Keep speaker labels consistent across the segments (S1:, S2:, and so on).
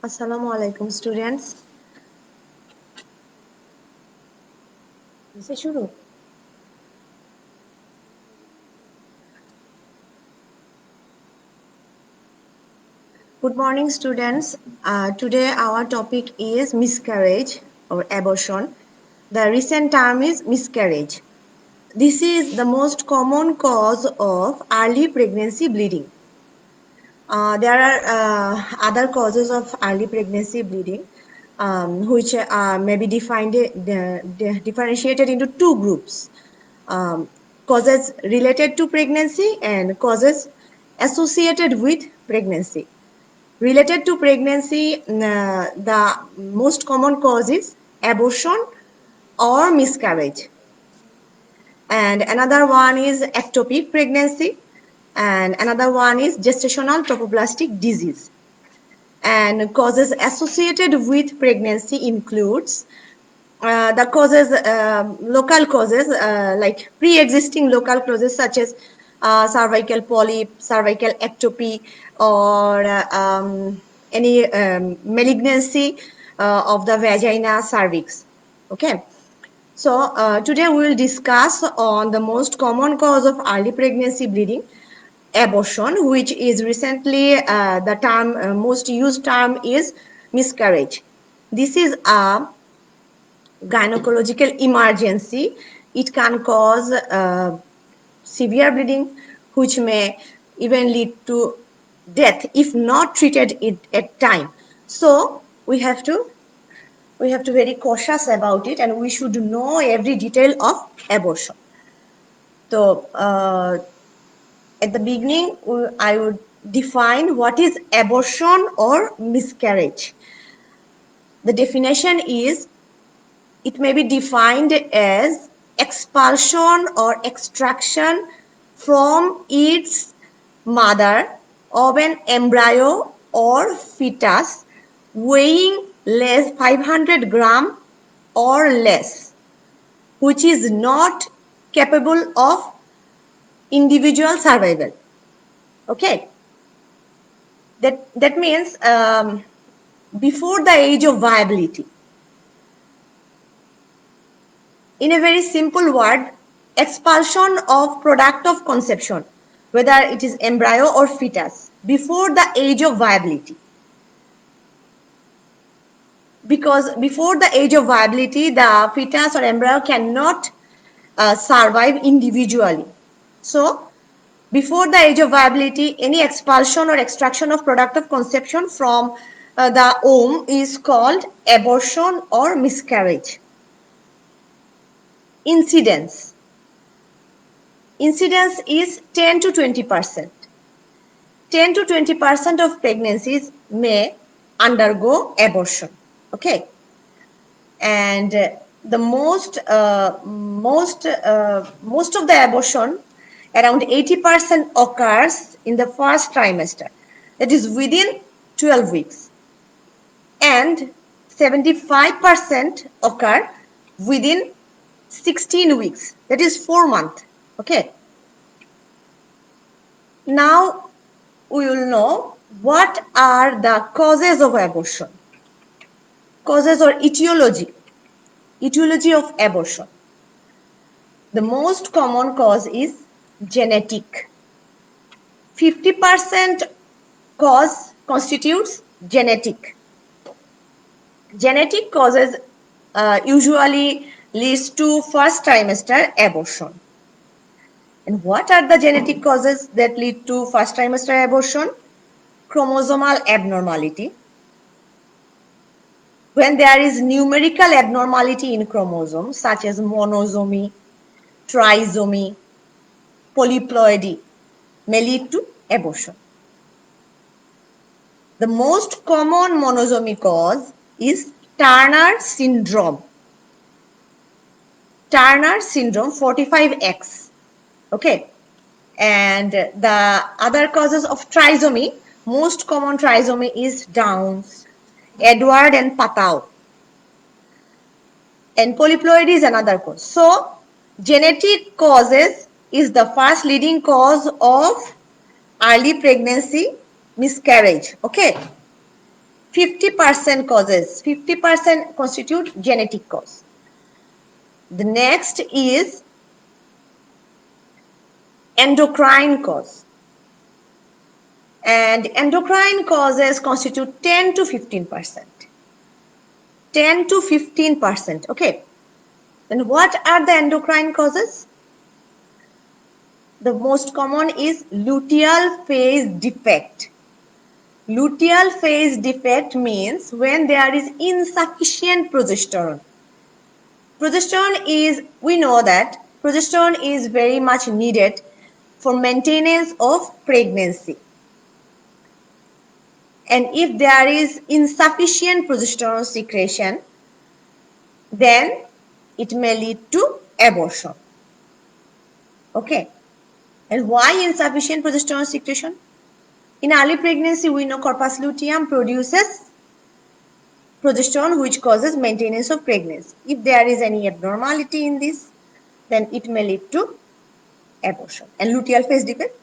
S1: Assalamu alaikum students. से शुरू Good morning students. Today our topic is miscarriage or abortion. The recent term is miscarriage. This is the most common cause of early pregnancy bleeding. There are other causes of early pregnancy bleeding, which may be differentiated into two groups: causes related to pregnancy and causes associated with pregnancy. Related to pregnancy, the most common cause is abortion or miscarriage. And another one is ectopic pregnancy, and another one is gestational trophoblastic disease. And causes associated with pregnancy includes the causes, local causes, like pre-existing local causes such as cervical polyp, cervical ectopy, or any malignancy of the vagina cervix. Okay. So today we will discuss on the most common cause of early pregnancy bleeding, abortion, which is recently the term most used term is miscarriage. This is a gynecological emergency. It can cause severe bleeding, which may even lead to death if not treated at time. So we have to very cautious about it, and we should know every detail of abortion. So at the beginning, I would define what is abortion or miscarriage. The definition is, it may be defined as expulsion or extraction from its mother of an embryo or fetus weighing less 500 gram or less, which is not capable of individual survival. Okay, that means before the age of viability. In a very simple word, expulsion of product of conception, whether it is embryo or fetus, before the age of viability. Because before the age of viability, the fetus or embryo cannot survive individually. So before the age of viability, any expulsion or extraction of product of conception from the womb is called abortion or miscarriage. Incidence. Incidence is 10 to 20%. 10 to 20% of pregnancies may undergo abortion. Okay. And the most of the abortion, around 80% occurs in the first trimester, that is within 12 weeks, and 75% occur within 16 weeks, that is 4 months. Okay. Now we will know what are the causes of abortion. Causes or etiology of abortion. The most common cause is genetic. 50% cause constitutes genetic. Genetic causes usually leads to first trimester abortion. And what are the genetic causes that lead to first trimester abortion? Chromosomal abnormality. When there is numerical abnormality in chromosomes, such as monosomy, trisomy, polyploidy, may lead to abortion. The most common monosomy cause is Turner syndrome. Turner syndrome 45X. Okay. And the other causes of trisomy, most common trisomy is Downs, Edward and Patau. And polyploidy is another cause. So, genetic causes is the first leading cause of early pregnancy miscarriage. Okay, 50% causes, 50% constitute genetic cause. The next is endocrine cause. And endocrine causes constitute 10 to 15%. 10 to 15%. Okay. Then what are the endocrine causes? The most common is luteal phase defect. Luteal phase defect means when there is insufficient progesterone. Progesterone is, we know that progesterone is very much needed for maintenance of pregnancy. And if there is insufficient progesterone secretion, then it may lead to abortion. Okay. And why insufficient progesterone secretion? In early pregnancy, we know corpus luteum produces progesterone, which causes maintenance of pregnancy. If there is any abnormality in this, then it may lead to abortion. And luteal phase defect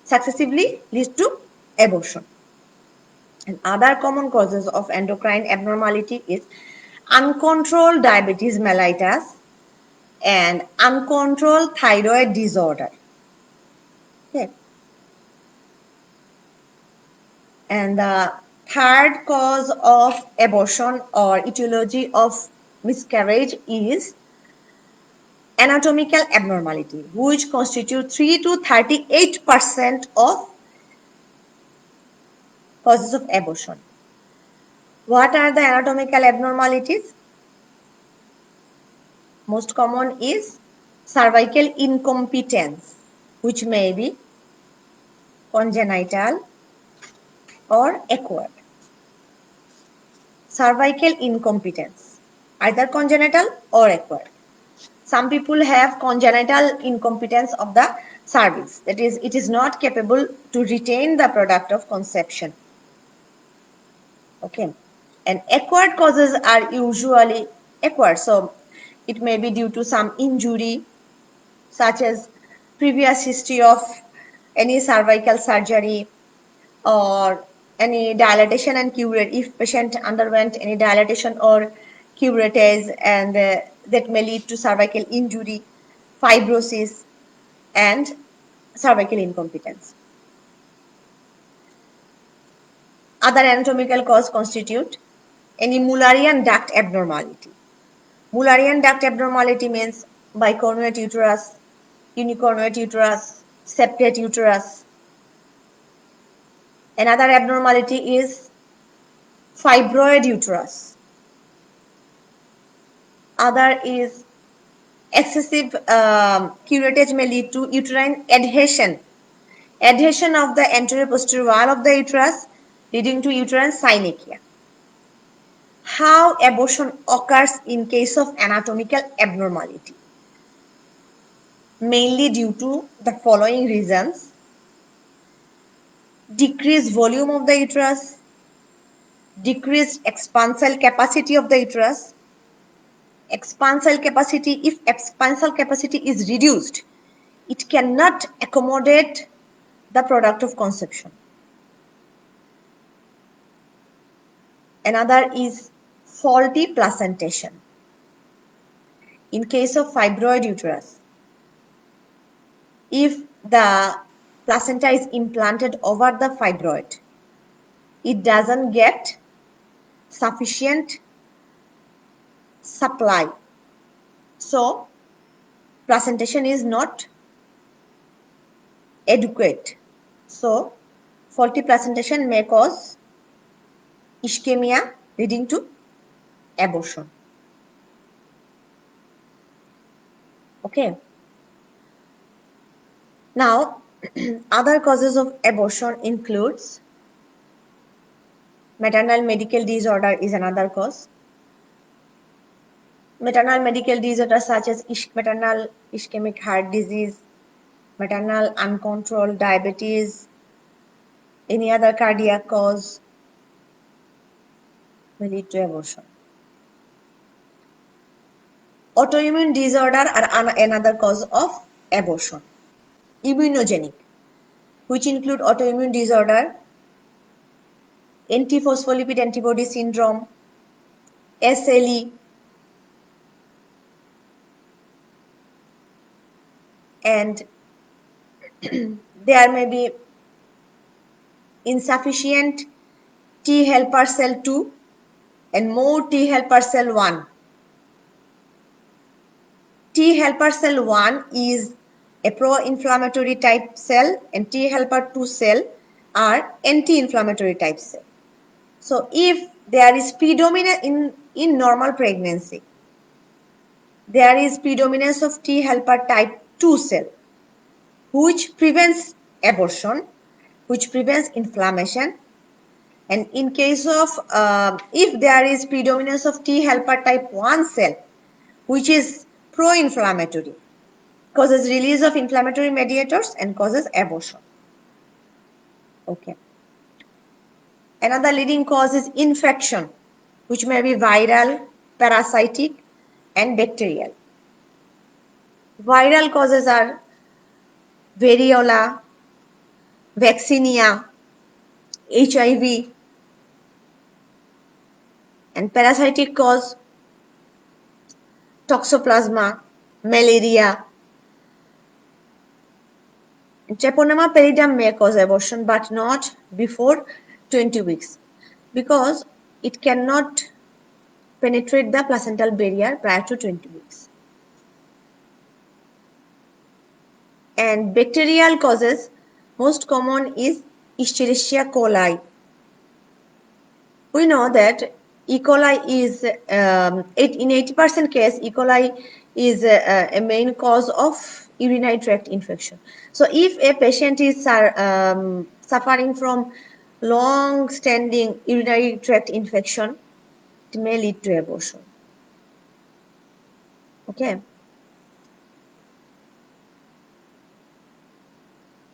S1: successively leads to abortion. And other common causes of endocrine abnormality is uncontrolled diabetes mellitus and uncontrolled thyroid disorder. Okay. And the third cause of abortion or etiology of miscarriage is anatomical abnormality, which constitute 3 to 38% of causes of abortion. What are the anatomical abnormalities? Most common is cervical incompetence, which may be congenital or acquired. Cervical incompetence, either congenital or acquired. Some people have congenital incompetence of the cervix, that is, it is not capable to retain the product of conception. Okay, and acquired causes are usually acquired, so it may be due to some injury, such as previous history of any cervical surgery or any dilatation and curate. If patient underwent any dilatation or curettage, and that may lead to cervical injury, fibrosis, and cervical incompetence. Other anatomical cause constitute any Mullerian duct abnormality. Mullerian duct abnormality means bicornuate uterus, unicornuate uterus, septate uterus. Another abnormality is fibroid uterus. Other is excessive curettage may lead to uterine adhesion. Adhesion of the anterior posterior wall of the uterus, leading to uterine synechia. How abortion occurs in case of anatomical abnormality? Mainly due to the following reasons: decreased volume of the uterus, decreased expansile capacity of the uterus. Expansile capacity, if expansile capacity is reduced, it cannot accommodate the product of conception. Another is faulty placentation. In case of fibroid uterus, if the placenta is implanted over the fibroid, it doesn't get sufficient supply. So, placentation is not adequate. So, faulty placentation may cause ischemia, leading to abortion. Okay. Now, other causes of abortion includes maternal medical disorder is another cause. Maternal medical disorders such as maternal ischemic heart disease, maternal uncontrolled diabetes, any other cardiac cause may lead to abortion. Autoimmune disorder are another cause of abortion. Immunogenic, which include autoimmune disorder, antiphospholipid antibody syndrome, SLE, and there may be insufficient T helper cell 2 and more T helper cell 1. T helper cell 1 is a pro-inflammatory type cell and T helper 2 cell are anti-inflammatory type cell. So if there is predominance in normal pregnancy, there is predominance of T helper type 2 cell, which prevents abortion, which prevents inflammation. And in case of, if there is predominance of T helper type 1 cell, which is pro-inflammatory, causes release of inflammatory mediators and causes abortion. Okay. Another leading cause is infection, which may be viral, parasitic, and bacterial. Viral causes are variola, vaccinia, HIV, and parasitic cause toxoplasma, malaria. Treponema pallidum may cause abortion, but not before 20 weeks because it cannot penetrate the placental barrier prior to 20 weeks. And bacterial causes, most common is Escherichia coli. We know that E. coli is, in 80% case, E. coli is a main cause of urinary tract infection. So if a patient is suffering from long-standing urinary tract infection, it may lead to abortion. Okay.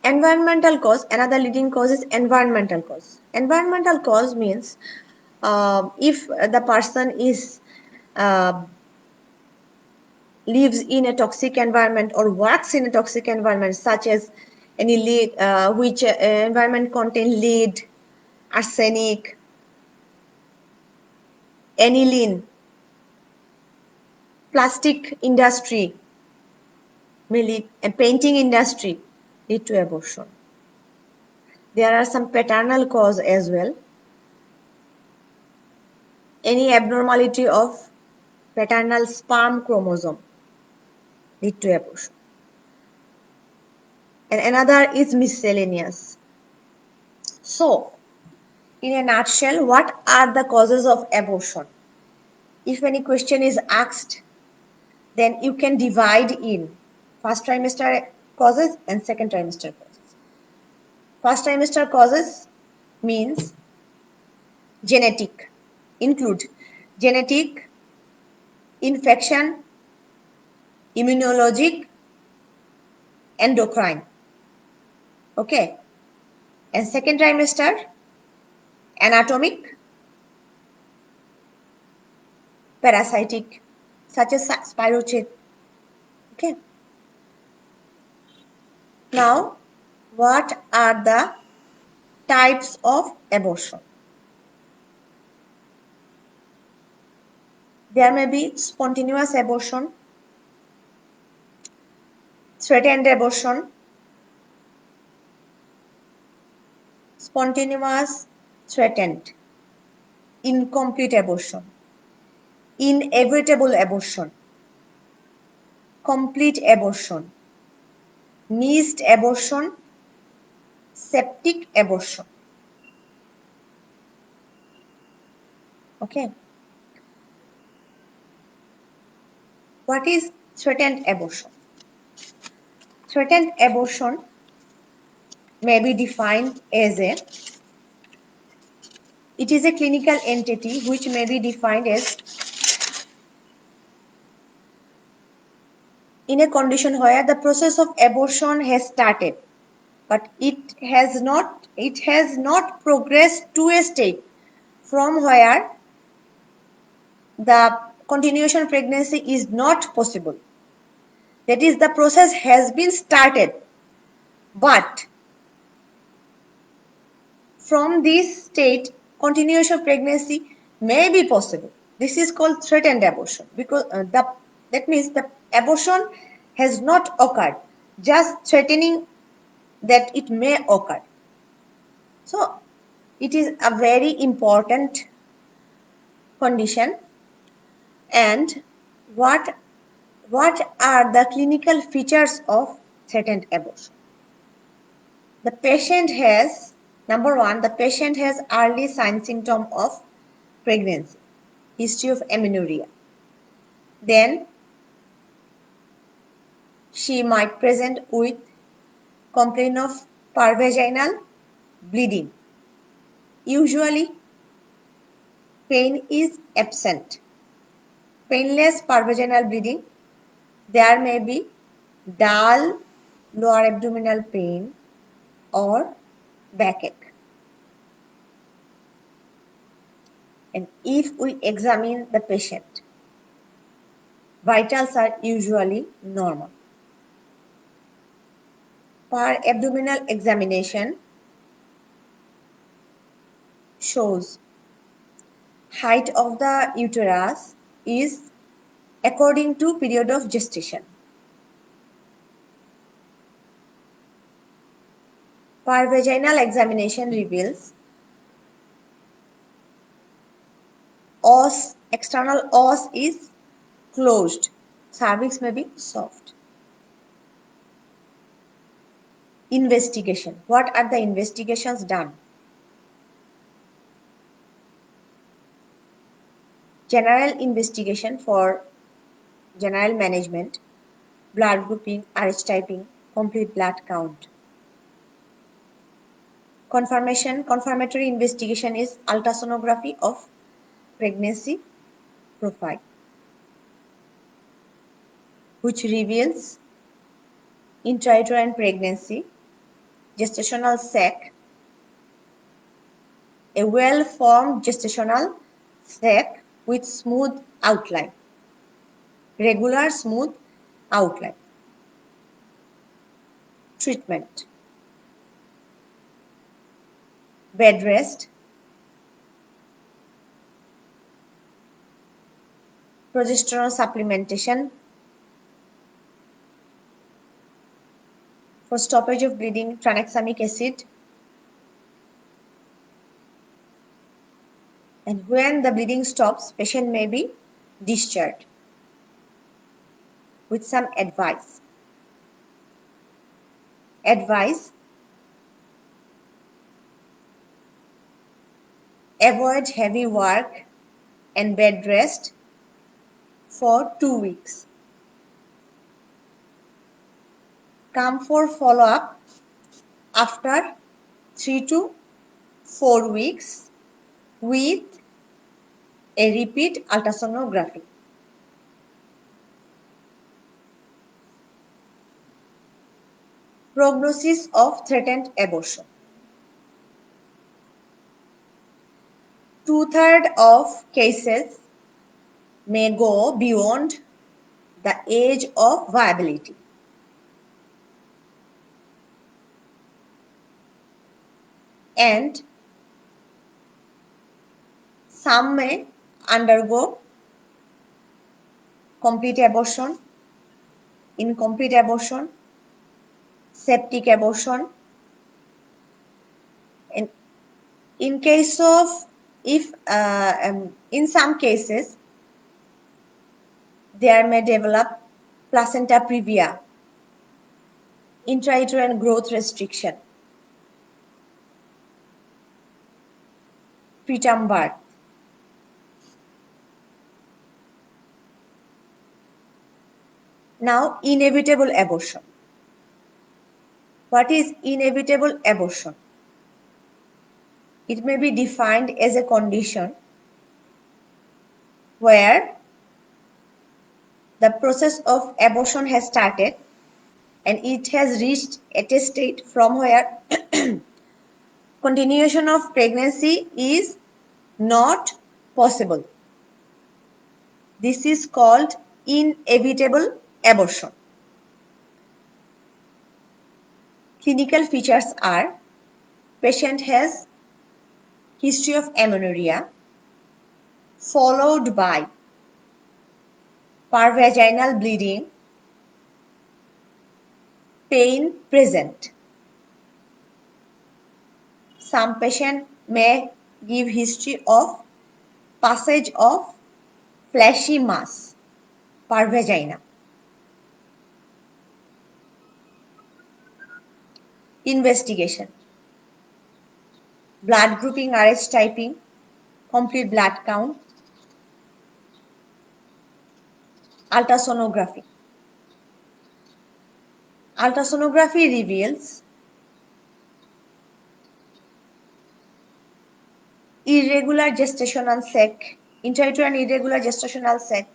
S1: Environmental cause, another leading cause is environmental cause. Environmental cause means if the person is lives in a toxic environment or works in a toxic environment, such as any lead, which environment contain lead, arsenic, aniline, plastic industry, may lead, and painting industry lead to abortion. There are some paternal cause as well. Any abnormality of paternal sperm chromosome lead to abortion. And another is miscellaneous. So, in a nutshell, what are the causes of abortion? If any question is asked, then you can divide in first trimester causes and second trimester causes. First trimester causes means genetic, include genetic, infection, immunologic, endocrine. Okay. And second trimester, anatomic, parasitic, such as spirochete. Okay. Now, what are the types of abortion? There may be spontaneous abortion, threatened abortion, spontaneous, threatened, incomplete abortion, inevitable abortion, complete abortion, missed abortion, septic abortion. Okay. What is threatened abortion? Threatened abortion may be defined as it is a clinical entity which may be defined as in a condition where the process of abortion has started, but it has not progressed to a state from where the continuation pregnancy is not possible. That is, the process has been started, but from this state, continuation of pregnancy may be possible. This is called threatened abortion because that means the abortion has not occurred, just threatening that it may occur. So it is a very important condition. And what are the clinical features of threatened abortion? The patient has, number one, the patient has early sign symptom of pregnancy, history of amenorrhea. Then she might present with complaint of pervaginal bleeding. Usually pain is absent. Painless pervaginal bleeding. There may be dull lower abdominal pain or backache. And if we examine the patient, vitals are usually normal. Per abdominal examination shows height of the uterus is according to period of gestation. Per vaginal examination reveals os, external os is closed. Cervix may be soft. Investigation. What are the investigations done? General investigation for general management, blood grouping, RH typing, complete blood count. Confirmatory investigation is ultrasonography of pregnancy profile, which reveals intrauterine pregnancy, gestational sac, a well-formed gestational sac with smooth outline, regular smooth outline. Treatment. Bed rest, progesterone supplementation for stoppage of bleeding, tranexamic acid, and when the bleeding stops, patient may be discharged with some advice. Advice: avoid heavy work and bed rest for 2 weeks. Come for follow-up after 3 to 4 weeks with a repeat ultrasonography. Prognosis of threatened abortion. 2/3 of cases may go beyond the age of viability. And some may undergo complete abortion, incomplete abortion, septic abortion. And in case of, in some cases, there may develop placenta previa, intrauterine growth restriction, preterm birth. Now, inevitable abortion. What is inevitable abortion? It may be defined as a condition where the process of abortion has started and it has reached at a state from where continuation of pregnancy is not possible. This is called inevitable abortion. Clinical features are patient has history of amenorrhea followed by parvaginal bleeding, pain present. Some patient may give history of passage of fleshy mass per vagina. Investigation. Blood grouping, RH typing, complete blood count, ultrasonography. Ultrasonography reveals irregular gestational sac, intrauterine irregular gestational sac,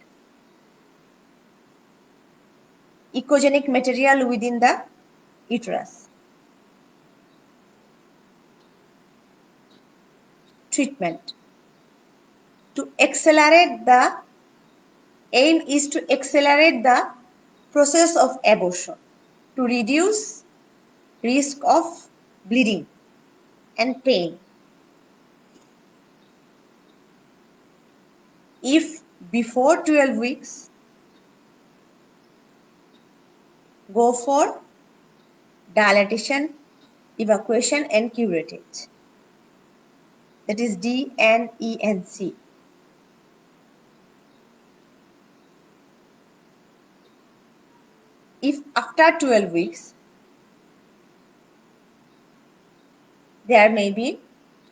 S1: echogenic material within the uterus. Treatment. To accelerate the aim is to accelerate the process of abortion to reduce risk of bleeding and pain. If before 12 weeks, go for dilatation, evacuation and curettage. That is DNENC. If after 12 weeks, there may be,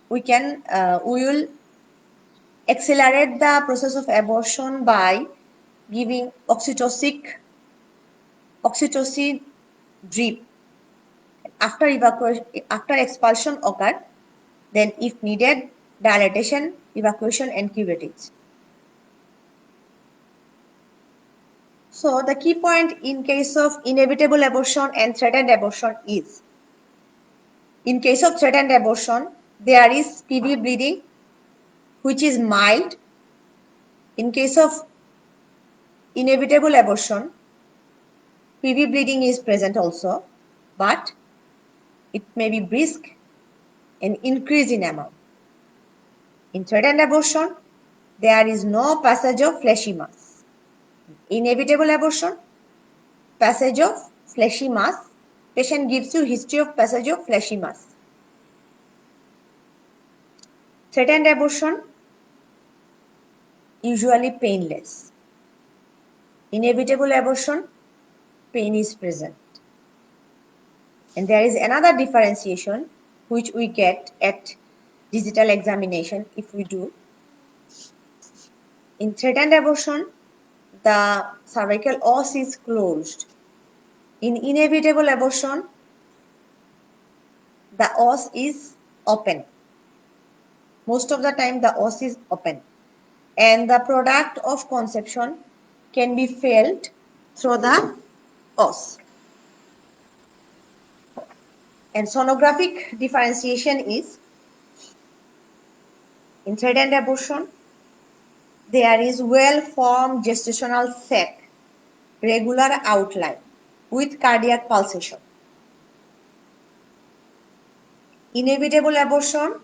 S1: we will accelerate the process of abortion by giving oxytocin drip. After evacuation, after expulsion occur, then if needed, dilatation, evacuation and curettage. So the key point in case of inevitable abortion and threatened abortion is, in case of threatened abortion, there is PV bleeding, which is mild. In case of inevitable abortion, PV bleeding is present also, but it may be brisk and increase in amount. In threatened abortion, there is no passage of fleshy mass. Inevitable abortion, passage of fleshy mass. Patient gives you history of passage of fleshy mass. Threatened abortion, usually painless. Inevitable abortion, pain is present. And there is another differentiation which we get at digital examination if we do. In threatened abortion, the cervical os is closed. In inevitable abortion, the os is open. Most of the time the os is open. And the product of conception can be felt through the os. And sonographic differentiation is, in threatened abortion, there is well-formed gestational sac, regular outline with cardiac pulsation. Inevitable abortion,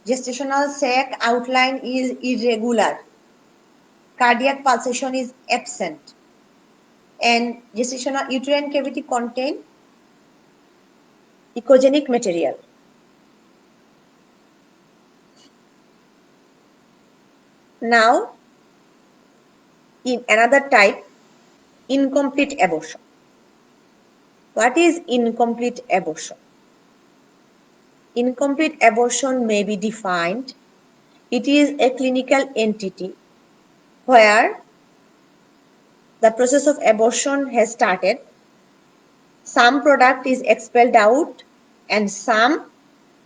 S1: gestational sac outline is irregular, cardiac pulsation is absent, and gestational uterine cavity contain echogenic material. Now, in another type, incomplete abortion. What is incomplete abortion? Incomplete abortion may be defined. It is a clinical entity where the process of abortion has started, some product is expelled out, and some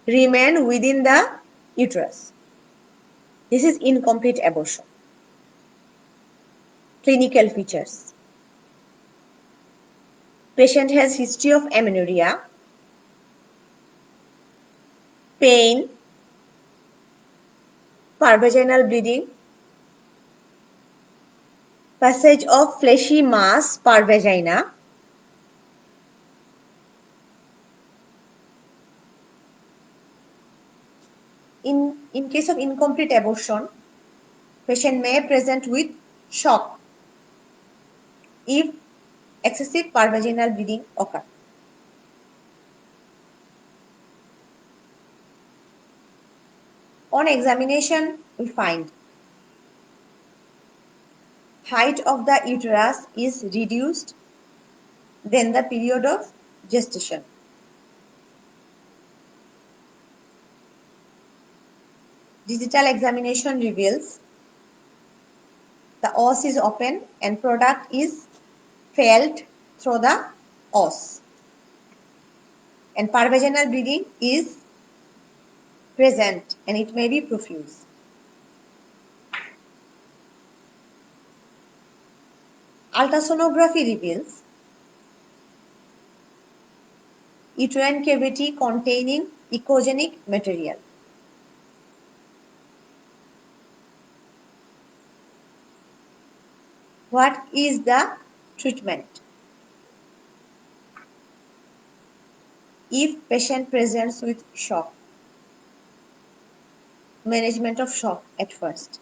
S1: remain within the uterus. This is incomplete abortion. Clinical features. Patient has history of amenorrhea, pain, parvaginal bleeding, passage of fleshy mass per vagina, In case of incomplete abortion, patient may present with shock if excessive pervaginal bleeding occurs. On examination, we find height of the uterus is reduced than the period of gestation. Digital examination reveals the os is open and product is felt through the os. And pervaginal bleeding is present and it may be profuse. Ultrasonography reveals uterine cavity containing echogenic material. What is the treatment? If patient presents with shock, management of shock at first,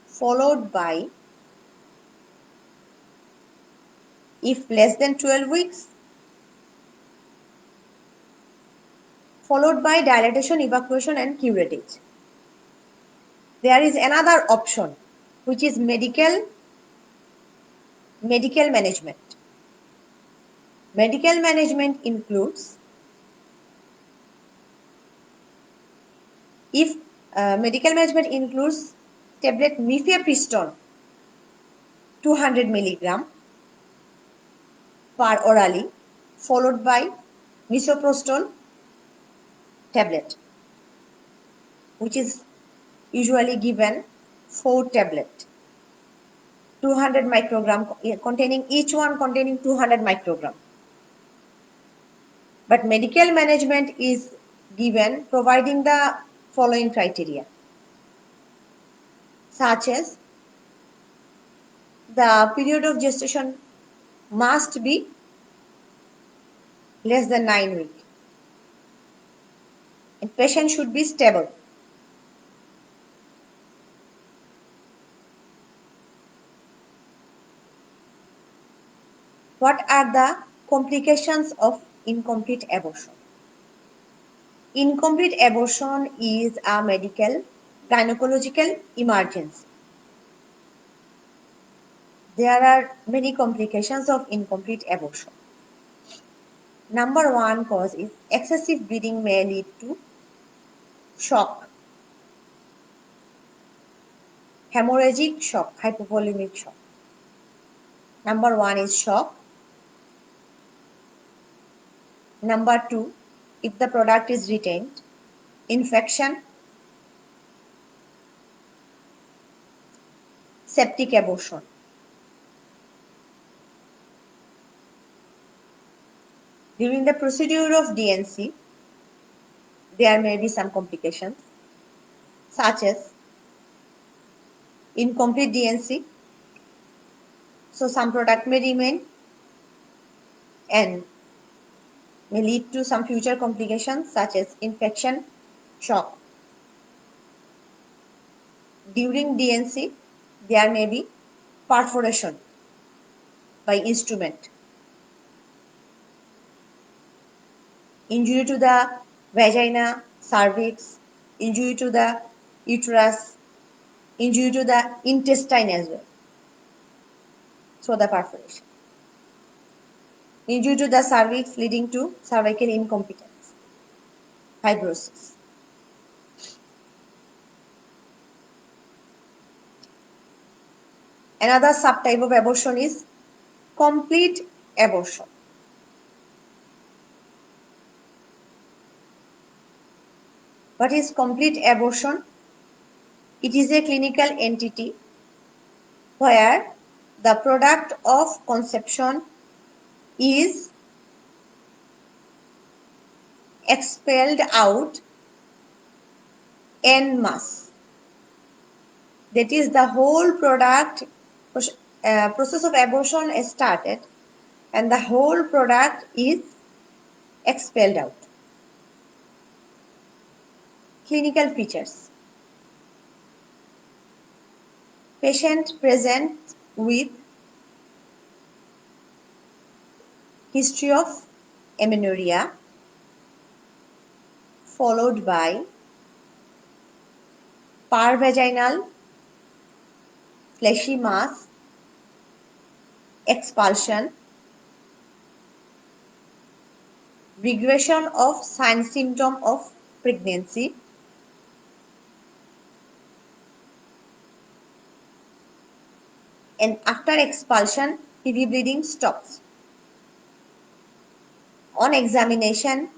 S1: followed by, if less than 12 weeks, followed by dilatation, evacuation and curettage. There is another option which is medical management. Medical management includes, tablet mifepristone 200 milligram per orally, followed by misoprostol tablet, which is usually given 4 tablet, 200 microgram, containing each one containing 200 microgram. But medical management is given providing the following criteria, such as the period of gestation must be less than 9 weeks. And patient should be stable. What are the complications of incomplete abortion? Incomplete abortion is a medical gynecological emergency. There are many complications of incomplete abortion. Number one cause is excessive bleeding may lead to shock, hemorrhagic shock, hypovolemic shock. Number one is shock. Number two, if the product is retained, infection, septic abortion. During the procedure of DNC, there may be some complications, such as incomplete DNC. So some product may remain and may lead to some future complications such as infection, shock. During DNC, there may be perforation by instrument, injury to the vagina, cervix, injury to the uterus, injury to the intestine as well. So the perforation. Injury to the cervix leading to cervical incompetence, fibrosis. Another subtype of abortion is complete abortion. What is complete abortion? It is a clinical entity where the product of conception is expelled out en masse. That is, the whole product process of abortion is started and the whole product is expelled out. Clinical features. Patient presents with history of amenorrhea followed by parvaginal fleshy mass expulsion, regression of sign symptom of pregnancy, and after expulsion, PV bleeding stops. On examination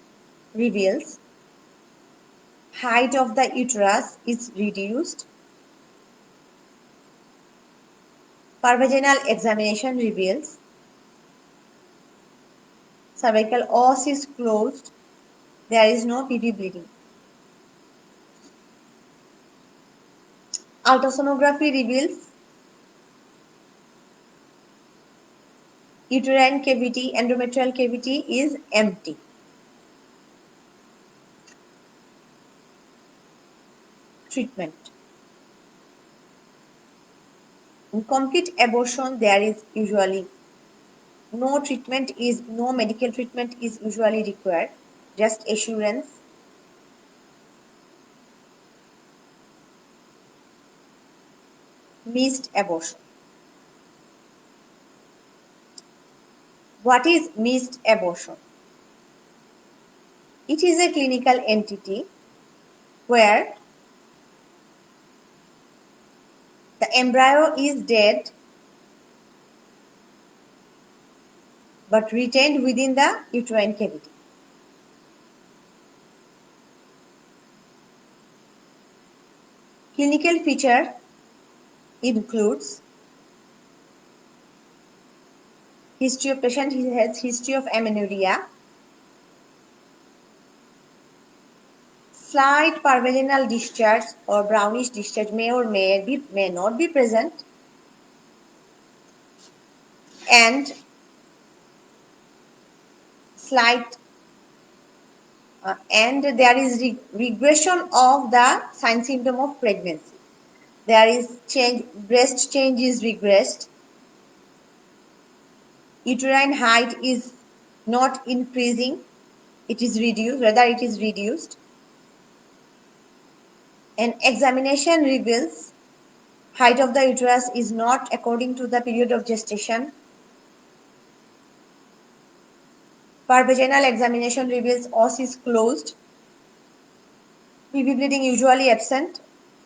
S1: reveals height of the uterus is reduced. Parvaginal examination reveals cervical os is closed. There is no PV bleeding. Ultrasonography reveals uterine cavity, endometrial cavity is empty. Treatment. In complete abortion, there is usually no medical treatment is usually required, just assurance. Missed abortion. What is missed abortion? It is a clinical entity where the embryo is dead but retained within the uterine cavity. Clinical feature includes history of patient has history of amenorrhea, slight parvaginal discharge or brownish discharge may or may not be present, and slight and there is regression of the sign symptom of pregnancy. There is change, breast change is regressed, uterine height is not increasing, it is reduced, rather it is reduced, and examination reveals height of the uterus is not according to the period of gestation. Parvaginal examination reveals os is closed, PV bleeding usually absent,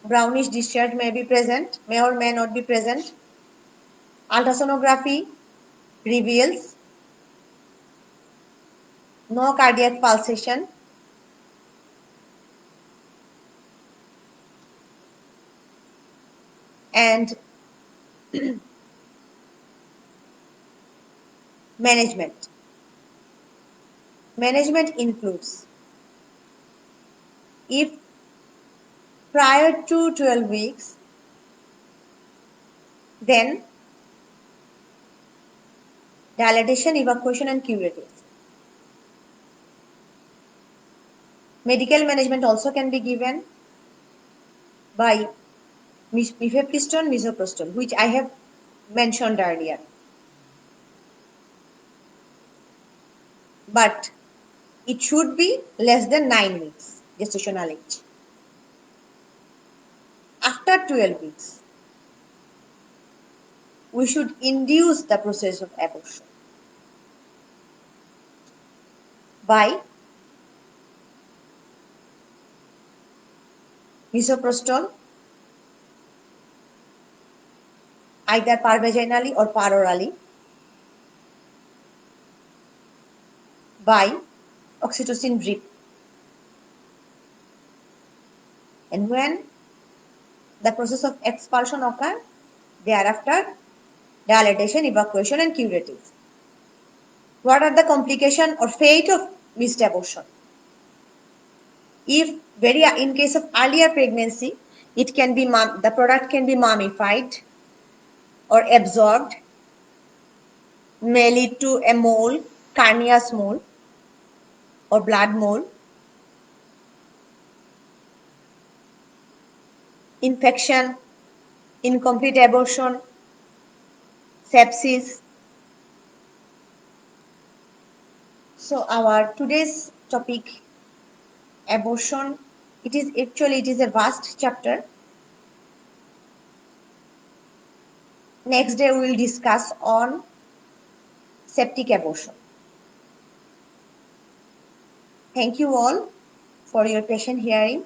S1: brownish discharge may be present, may or may not be present. Ultrasonography reveals no cardiac pulsation, and management. Management includes if prior to 12 weeks, then dilatation, evacuation, and curatives. Medical management also can be given by mifepristone, misoprostol, which I have mentioned earlier. But it should be less than 9 weeks gestational age. After 12 weeks, we should induce the process of abortion by misoprostol, either parvaginally or parorally, by oxytocin drip. And when the process of expulsion occurs, thereafter dilatation, evacuation, and curatives. What are the complications or fate of missed abortion? If in case of earlier pregnancy, it can be the product can be mummified or absorbed, may lead to a mole, carnious mole, or blood mole. infection, incomplete abortion, sepsis. So our today's topic, abortion, it is a vast chapter. Next day we will discuss on septic abortion. Thank you all for your patient hearing.